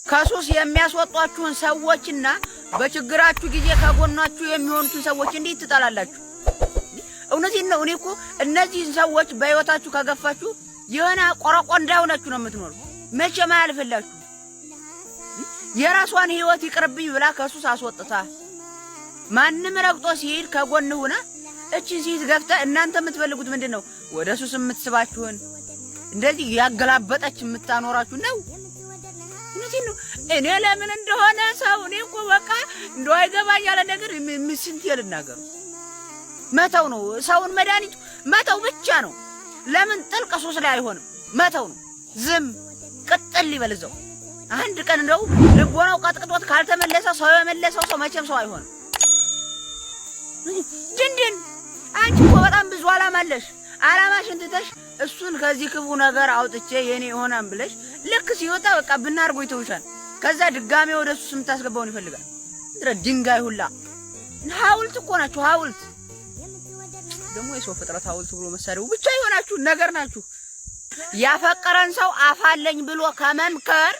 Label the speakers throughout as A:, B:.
A: ከሱስ የሚያስወጧችሁን ሰዎችና በችግራችሁ ጊዜ ከጎናችሁ የሚሆኑትን ሰዎች እንዴት ትጣላላችሁ? እውነቴን ነው። እኔ እኮ እነዚህን ሰዎች በህይወታችሁ ከገፋችሁ የሆነ ቆረቆንዳ ሆናችሁ ነው የምትኖሩ። መቼም አያልፍላችሁ። የራሷን ህይወት ይቅርብኝ ብላ ከሱስ አስወጥታ ማንም ረግጦ ሲሄድ ከጎን ሆና እቺን ሴት ገፍታ እናንተ የምትፈልጉት ምንድነው? ወደ ሱስ የምትስባችሁን እንደዚህ ያገላበጠች የምታኖራችሁ ነው። እውነቴን ነው። እኔ ለምን እንደሆነ ሰው እኔ እኮ በቃ እንደው አይገባኝ ያለ ነገር ስንት ልናገር መተው ነው። ሰውን መድኃኒቱ መተው ብቻ ነው። ለምን ጥልቅ ሱስ ላይ አይሆንም? መተው ነው። ዝም ቅጥል ይበልዘው። አንድ ቀን እንደው ልቦናው ቀጥቅጦት ካልተመለሰ ሰው የመለሰው ሰው መቼም ሰው አይሆንም። ድንድን አንቺ እኮ በጣም ብዙ አላማ አለሽ። አላማሽን ትተሽ እሱን ከዚህ ክፉ ነገር አውጥቼ የኔ ይሆናል ብለሽ ልክ ሲወጣ በቃ ብናርጎ ይተውሻል። ከዛ ድጋሜ ወደ ሱስ የምታስገባውን ይፈልጋል። ድንጋይ ሁላ ሐውልት እኮ ናችሁ። ሐውልት ደግሞ የሰው ፍጥረት ሐውልት ብሎ መሳሪያው ብቻ ይሆናችሁ ነገር ናችሁ። ያፈቀረን ሰው አፋለኝ ብሎ ከመምከር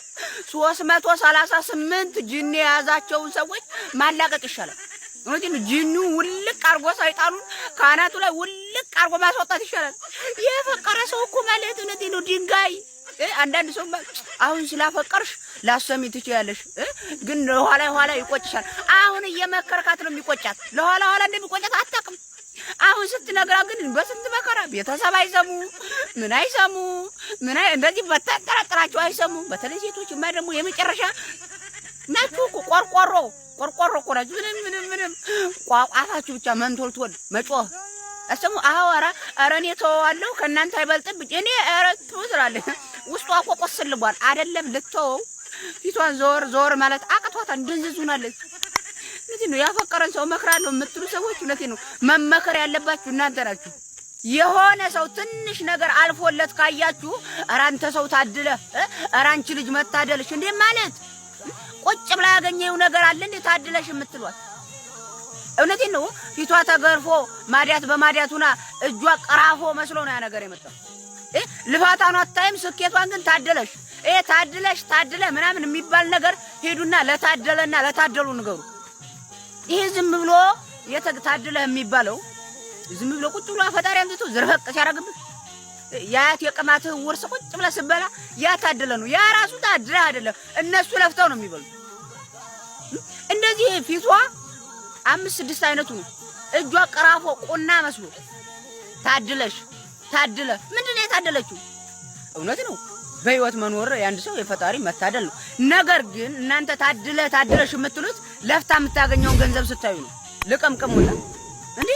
A: 338 ጂኒ የያዛቸውን ሰዎች ማላቀቅ ይሻላል። እውነቴን ነው። ጂኑ ውልቅ አርጎ ሰይጣኑን ካናቱ ላይ ውልቅ አርጎ ማስወጣት ይሻላል። የፈቀረ ሰው እኮ ማለት እውነቴን ነው ድንጋይ። አንዳንድ ሰው አሁን ስላፈቀርሽ ላሰሚ ትችያለሽ፣ ግን ለኋላ ይቆጭሻል። አሁን እየመከርካት ነው የሚቆጫት። ለኋላ እንደሚቆጫት አታውቅም። አሁን ስትነግራ ግን በስንት መከራ ቤተሰብ አይሰሙ ምን አይሰሙ ምን እንደዚህ በተጠራጥራቸው አይሰሙ። በተለይ ሴቶችማ ደግሞ የመጨረሻ ናችሁ እኮ ቆርቆሮ እኮ ናችሁ። ምንም ቋቋፋችሁ ብቻ መንቶልቶል መጮህ አሰሙ። አወራ አረኔ ተዋለሁ ከእናንተ አይበልጥብኝ እኔ ትውዝራለህ። ውስጧ እኮ ቆስልቧል። አይደለም ልተው ፊቷን ዞር ማለት አቅቷታል። ድንዝዙናለች። እነዚህ ነው ያፈቀረን ሰው መከራለሁ የምትሉ ሰዎች እነዚህ ነው መመከር ያለባችሁ እናንተ ናችሁ። የሆነ ሰው ትንሽ ነገር አልፎለት ካያችሁ ኧረ አንተ ሰው ታድለ ኧረ አንቺ ልጅ መታደልሽ እንዴ ማለት ቁጭ ብላ ያገኘው ነገር አለ እንዴ ታድለሽ የምትሏት። እውነቴን ነው። ፊቷ ተገርፎ ማዲያት በማዲያቱና እጇ ቀራፎ መስሎ ነው ያ ነገር የመጣው። ልፋታን አታይም፣ ስኬቷን ግን ታደለሽ ታድለ ምናምን የሚባል ነገር ሄዱና ለታደለና ለታደሉ ንገሩ። ይሄ ዝም ብሎ የታደለ የሚባለው ዝም ብሎ ቁጭ ብሎ ፈጣሪ አምጥቶ ዝርፈቅ ሲያረግብህ ያት የቀማትህ ወርስ ቁጭ ብለ ስበላ ያ ታደለ ነው። ያ ራሱ ታድለ አይደለም። እነሱ ለፍተው ነው የሚበሉ። እንደዚህ ፊቷ 5-6 አይነቱ እጇ ቀራፎ ቁና መስሎ ታድለ ምንድነው የታደለችው? እውነት ነው። በህይወት መኖር ያንድ ሰው የፈጣሪ መታደል ነው። ነገር ግን እናንተ ታድለሽ የምትሉት ለፍታ የምታገኘውን ገንዘብ ስታዩ ነው። ልቀምቀሙላ እንዴ